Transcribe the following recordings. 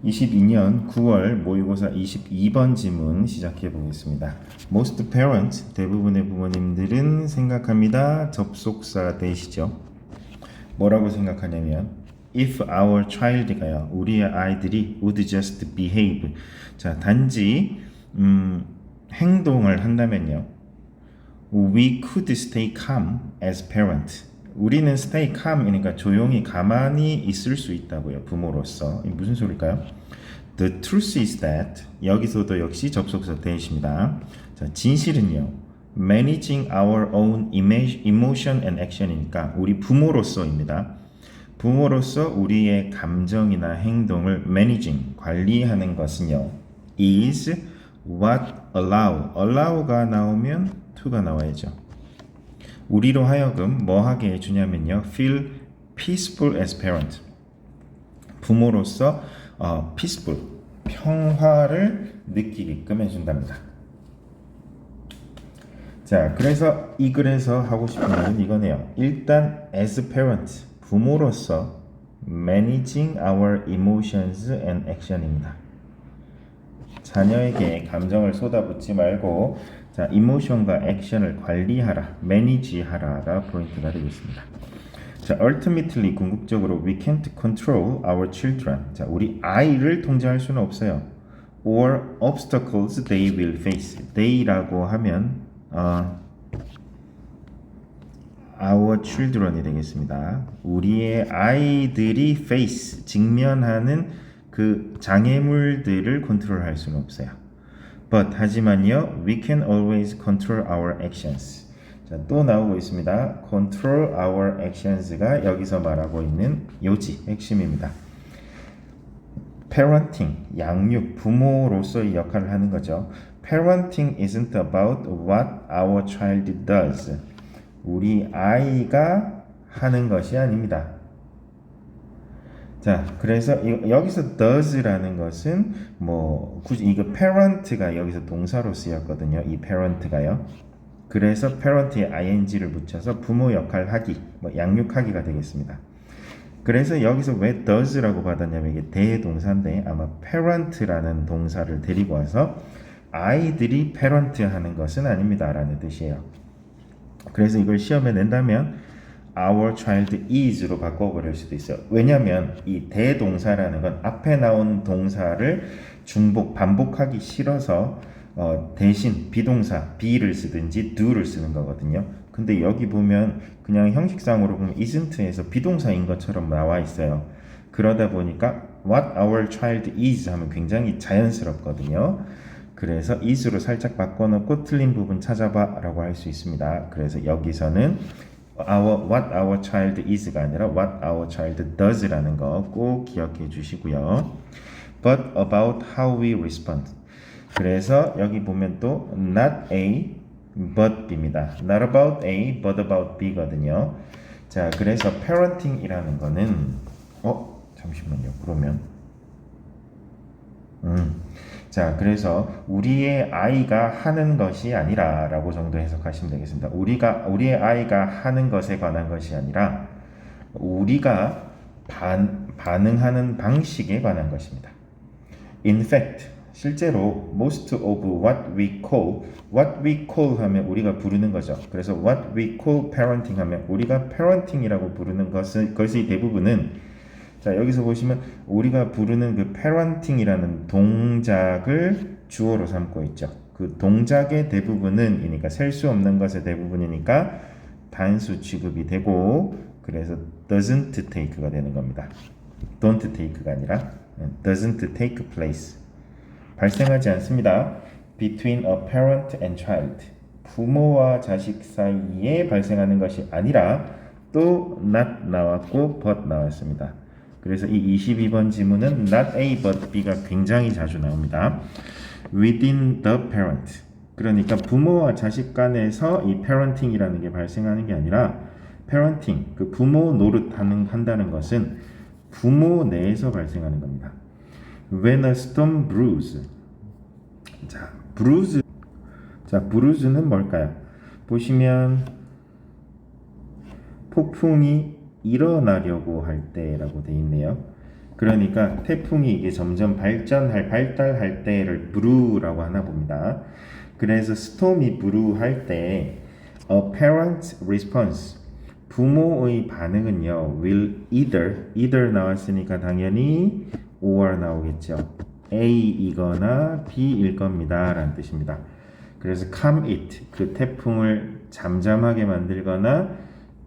22년 9월 모의고사 22번 지문 시작해 보겠습니다. Most parents, 대부분의 부모님들은 생각합니다. 접속사 되시죠. 뭐라고 생각하냐면 If our child가요. 우리의 아이들이 would just behave. 자, 단지 행동을 한다면요. We could stay calm as parents. 우리는 stay calm이니까 조용히 가만히 있을 수 있다고요. 부모로서. 이게 무슨 소리일까요? The truth is that 여기서도 역시 접속사 대입니다. 자, 진실은요. Managing our own emotion and action이니까 우리 부모로서입니다. 부모로서 우리의 감정이나 행동을 managing, 관리하는 것은요. is what allow가 나오면 to가 나와야죠. 우리로 하여금 뭐 하게 해주냐면요. feel peaceful as parent. 부모로서 peaceful, 평화를 느끼게끔 해준답니다. 자, 그래서 이 글에서 하고 싶은 말은 이거네요. 일단 as parent, 부모로서 managing our emotions and action입니다. 자녀에게 감정을 쏟아붓지 말고 자, 이모션과 액션을 관리하라, 매니지하라가 포인트가 되겠습니다. 자, ultimately 궁극적으로 we can't control our children. 자, 우리 아이를 통제할 수는 없어요. or obstacles they will face. they라고 하면 our children이 되겠습니다. 우리의 아이들이 face, 직면하는 그 장애물들을 컨트롤할 수는 없어요. But 하지만요, we can always control our actions. 자, 또 나오고 있습니다. Control our actions가 여기서 말하고 있는 요지, 핵심입니다. Parenting, 양육, 부모로서의 역할을 하는 거죠. Parenting isn't about what our child does. 우리 아이가 하는 것이 아닙니다. 자, 그래서 여기서 does라는 것은 뭐 굳이 이거 parent가 여기서 동사로 쓰였거든요. 이 parent가요. 그래서 parent에 ing를 붙여서 부모 역할 하기, 뭐 양육하기가 되겠습니다. 그래서 여기서 왜 does라고 받았냐면 이게 대동사인데 아마 parent라는 동사를 데리고 와서 아이들이 parent 하는 것은 아닙니다라는 뜻이에요. 그래서 이걸 시험에 낸다면 our child is로 바꿔버릴 수도 있어요. 왜냐하면 이 대동사라는 건 앞에 나온 동사를 반복하기 싫어서 대신 비동사 be를 쓰든지 do를 쓰는 거거든요. 근데 여기 보면 그냥 형식상으로 보면 isn't에서 비동사인 것처럼 나와 있어요. 그러다 보니까 what our child is 하면 굉장히 자연스럽거든요. 그래서 is로 살짝 바꿔놓고 틀린 부분 찾아봐 라고 할 수 있습니다. 그래서 여기서는 what our child is가 아니라 what our child does 라는 거 꼭 기억해 주시고요. But about how we respond. 그래서 여기 보면 또 not A but B입니다. Not about A but about B거든요. 자, 그래서 parenting이라는 거는 잠시만요. 그러면 자, 그래서 우리의 아이가 하는 것이 아니라 라고 정도 해석하시면 되겠습니다. 우리의 아이가 하는 것에 관한 것이 아니라 우리가 반응하는 방식에 관한 것입니다. In fact, 실제로 most of what we call 하면 우리가 부르는 거죠. 그래서 what we call parenting 하면 우리가 parenting이라고 부르는 것의 대부분은 자, 여기서 보시면 우리가 부르는 그 parenting이라는 동작을 주어로 삼고 있죠. 그 동작의 대부분은 그러니까 셀 수 없는 것의 대부분이니까 단수 취급이 되고 그래서 doesn't take가 되는 겁니다. don't take가 아니라 doesn't take place. 발생하지 않습니다. between a parent and child. 부모와 자식 사이에 발생하는 것이 아니라 또 not 나왔고 but 나왔습니다. 그래서 이 22번 지문은 not A but B가 굉장히 자주 나옵니다. within the parent. 그러니까 부모와 자식 간에서 이 parenting이라는 게 발생하는 게 아니라 parenting, 그 부모 노릇 한다는 것은 부모 내에서 발생하는 겁니다. When a stone brews. 자, bruise는 뭘까요? 보시면 폭풍이 일어나려고 할 때라고 돼 있네요. 그러니까 태풍이 이게 점점 발달할 때를 브루라고 하나 봅니다. 그래서 스톰이 브루할 때 a parent's response 부모의 반응은요 will either 나왔으니까 당연히 or 나오겠죠. A이거나 B일 겁니다 라는 뜻입니다. 그래서 calm it 그 태풍을 잠잠하게 만들거나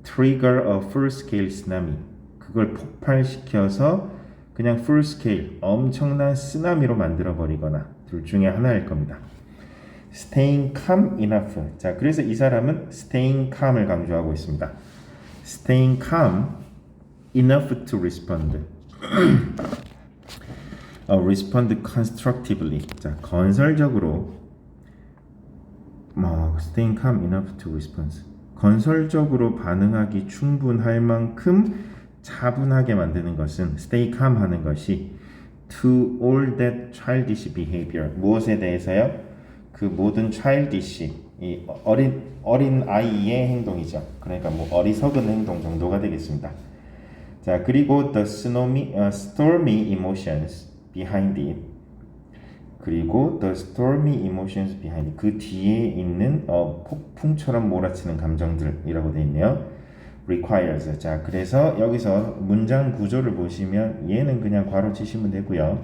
trigger a full scale tsunami 그걸 폭발시켜서 그냥 full scale 엄청난 쓰나미로 만들어 버리거나 둘 중에 하나일 겁니다. staying calm enough 자 그래서 이 사람은 staying calm을 강조하고 있습니다. staying calm enough to respond respond constructively 자 건설적으로 staying calm enough to respond 건설적으로 반응하기 충분할 만큼 차분하게 만드는 것은 stay calm 하는 것이 to all that childish behavior 무엇에 대해서요? 그 모든 childish 이 어린 아이의 행동이죠. 그러니까 뭐 어리석은 행동 정도가 되겠습니다. 자 그리고 the stormy emotions behind it 그리고 the stormy emotions behind it 그 뒤에 있는 폭풍처럼 몰아치는 감정들이라고 되어 있네요. requires 자 그래서 여기서 문장 구조를 보시면 얘는 그냥 괄호 치시면 되고요.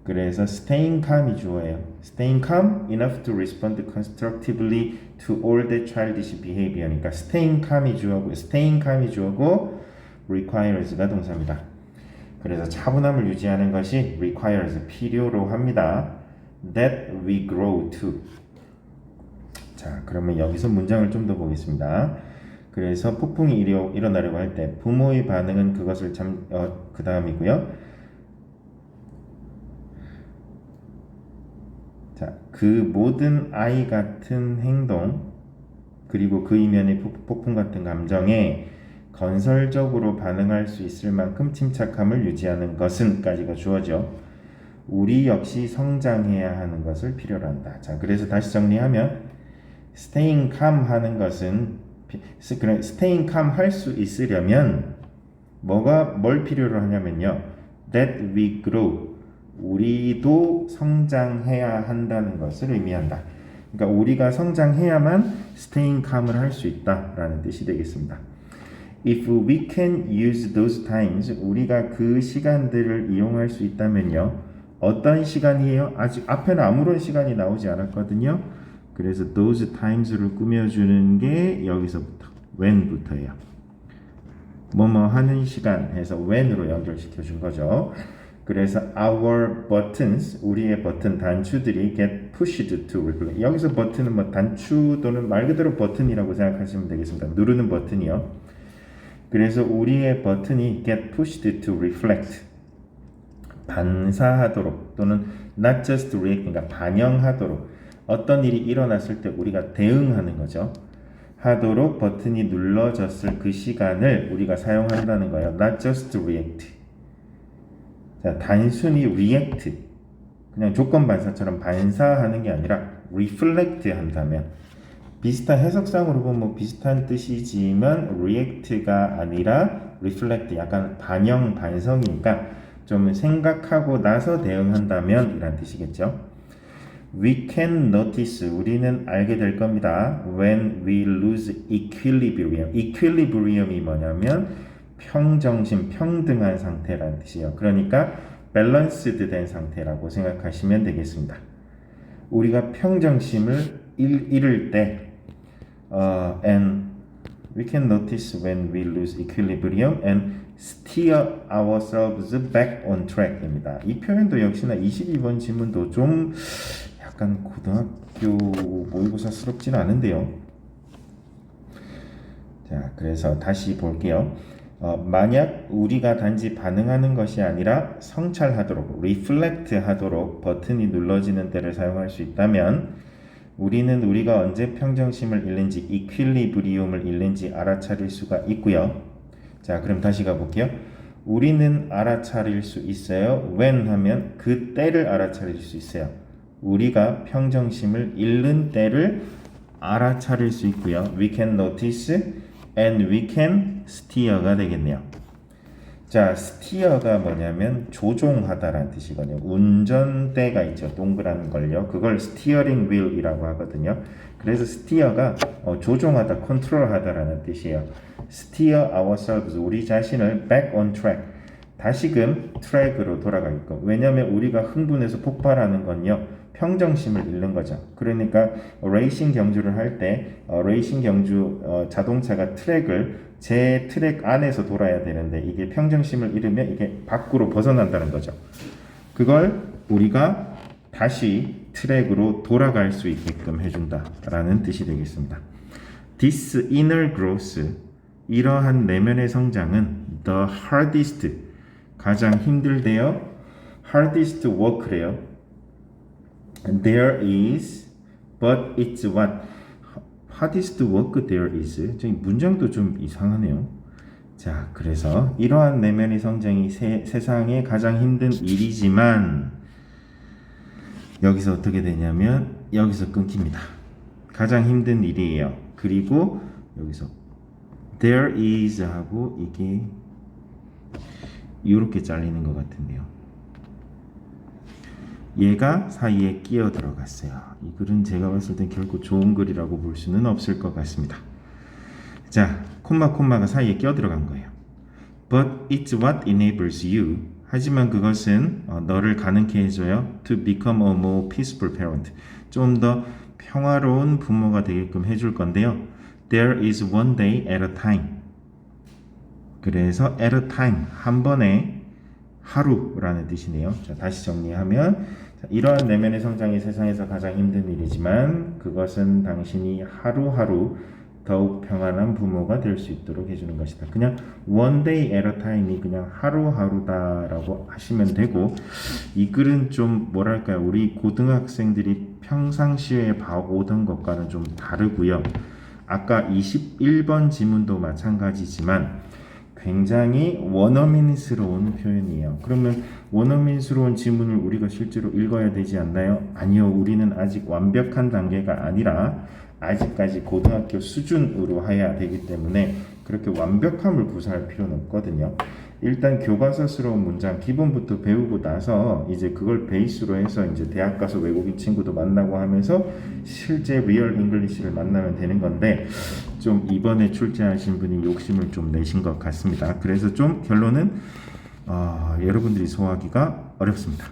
그래서 staying calm이 주어예요. staying calm enough to respond constructively to all the childish behavior니까 staying calm이 주어고 requires가 동사입니다. 그래서 차분함을 유지하는 것이 requires 필요로 합니다. that we grow to 자 그러면 여기서 문장을 좀 더 보겠습니다. 그래서 폭풍이 일어나려고 할 때 부모의 반응은 그것을 그 다음이고요. 자, 그 모든 아이 같은 행동 그리고 그 이면의 폭풍 같은 감정에 건설적으로 반응할 수 있을 만큼 침착함을 유지하는 것은까지가 주어져 우리 역시 성장해야 하는 것을 필요로 한다. 자, 그래서 다시 정리하면 staying calm 하는 것은 staying calm 할 수 있으려면 뭘 필요로 하냐면요. that we grow 우리도 성장해야 한다는 것을 의미한다. 그러니까 우리가 성장해야만 staying calm을 할 수 있다라는 뜻이 되겠습니다. If we can use those times 우리가 그 시간들을 이용할 수 있다면요. 어떤 시간이에요? 아직 앞에는 아무런 시간이 나오지 않았거든요. 그래서 those times를 꾸며주는 게 여기서부터 when부터예요. 뭐뭐 하는 시간 해서 when으로 연결시켜 준 거죠. 그래서 our buttons 우리의 버튼 단추들이 get pushed to reflect 여기서 버튼은 뭐 단추 또는 말 그대로 버튼이라고 생각하시면 되겠습니다. 누르는 버튼이요. 그래서 우리의 버튼이 get pushed to reflect 반사하도록 또는 not just react 그러니까 반영하도록 어떤 일이 일어났을 때 우리가 대응하는 거죠. 하도록 버튼이 눌러졌을 그 시간을 우리가 사용한다는 거예요. Not just react. 자, 단순히 react. 그냥 조건 반사처럼 반사하는 게 아니라 reflect 한다면 비슷한 해석상으로 보면 뭐 비슷한 뜻이지만 react가 아니라 reflect 약간 반영 반성이니까 좀 생각하고 나서 대응한다면 이란 뜻이겠죠. We can notice 우리는 알게 될 겁니다. When we lose equilibrium. equilibrium이 뭐냐면 평정심, 평등한 상태라는 뜻이에요. 그러니까 balanced 된 상태라고 생각하시면 되겠습니다. 우리가 평정심을 잃을 때 and we can notice when we lose equilibrium and steer ourselves back on track입니다. 이 표현도 역시나 22번 지문도 좀 약간 고등학교 모의고사스럽지는 않은데요. 자, 그래서 다시 볼게요. 만약 우리가 단지 반응하는 것이 아니라 성찰하도록, reflect 하도록 버튼이 눌러지는 때를 사용할 수 있다면 우리는 우리가 언제 평정심을 잃는지, equilibrium을 잃는지 알아차릴 수가 있고요. 자, 그럼 다시 가볼게요. 우리는 알아차릴 수 있어요. when 하면 그 때를 알아차릴 수 있어요. 우리가 평정심을 잃는 때를 알아차릴 수 있고요. We can notice and we can steer가 되겠네요. 자, 스티어가 뭐냐면 조종하다라는 뜻이거든요. 운전대가 있죠. 동그란 걸요. 그걸 스티어링 휠이라고 하거든요. 그래서 스티어가 조종하다, 컨트롤하다라는 뜻이에요. steer ourselves, 우리 자신을 back on track, 다시금 트랙으로 돌아가게끔. 왜냐하면 우리가 흥분해서 폭발하는 건요, 평정심을 잃는 거죠. 그러니까 레이싱 경주를 할 때 레이싱 경주 자동차가 트랙을 제 트랙 안에서 돌아야 되는데 이게 평정심을 잃으면 이게 밖으로 벗어난다는 거죠. 그걸 우리가 다시 트랙으로 돌아갈 수 있게끔 해준다라는 뜻이 되겠습니다. This inner growth, 이러한 내면의 성장은 the hardest, 가장 힘들대요. hardest work래요. There is, but it's what? hardest work there is. 저기 문장도 좀 이상하네요. 자, 그래서 이러한 내면의 성장이 세상의 가장 힘든 일이지만 여기서 어떻게 되냐면 여기서 끊깁니다. 가장 힘든 일이에요. 그리고 여기서 there is 하고 이게 이렇게 잘리는 것 같은데요. 얘가 사이에 끼어 들어갔어요. 이 글은 제가 봤을 땐 결코 좋은 글이라고 볼 수는 없을 것 같습니다. 자, 콤마가 사이에 끼어 들어간 거예요. But it's what enables you. 하지만 그것은 너를 가능케 해줘요. To become a more peaceful parent. 좀 더 평화로운 부모가 되게끔 해줄 건데요. There is one day at a time. 그래서 at a time, 한 번에 하루라는 뜻이네요. 자, 다시 정리하면 이러한 내면의 성장이 세상에서 가장 힘든 일이지만 그것은 당신이 하루하루 더욱 평안한 부모가 될 수 있도록 해주는 것이다. 그냥 one day at a time이 그냥 하루하루다라고 하시면 되고, 이 글은 좀 뭐랄까요, 우리 고등학생들이 평상시에 봐오던 것과는 좀 다르고요. 아까 21번 지문도 마찬가지지만 굉장히 원어민스러운 표현이에요. 그러면 원어민스러운 지문을 우리가 실제로 읽어야 되지 않나요? 아니요. 우리는 아직 완벽한 단계가 아니라 아직까지 고등학교 수준으로 해야 되기 때문에 그렇게 완벽함을 구사할 필요는 없거든요. 일단 교과서스러운 문장 기본부터 배우고 나서 이제 그걸 베이스로 해서 이제 대학 가서 외국인 친구도 만나고 하면서 실제 리얼 잉글리시를 만나면 되는 건데, 좀 이번에 출제하신 분이 욕심을 좀 내신 것 같습니다. 그래서 좀 결론은 여러분들이 소화하기가 어렵습니다.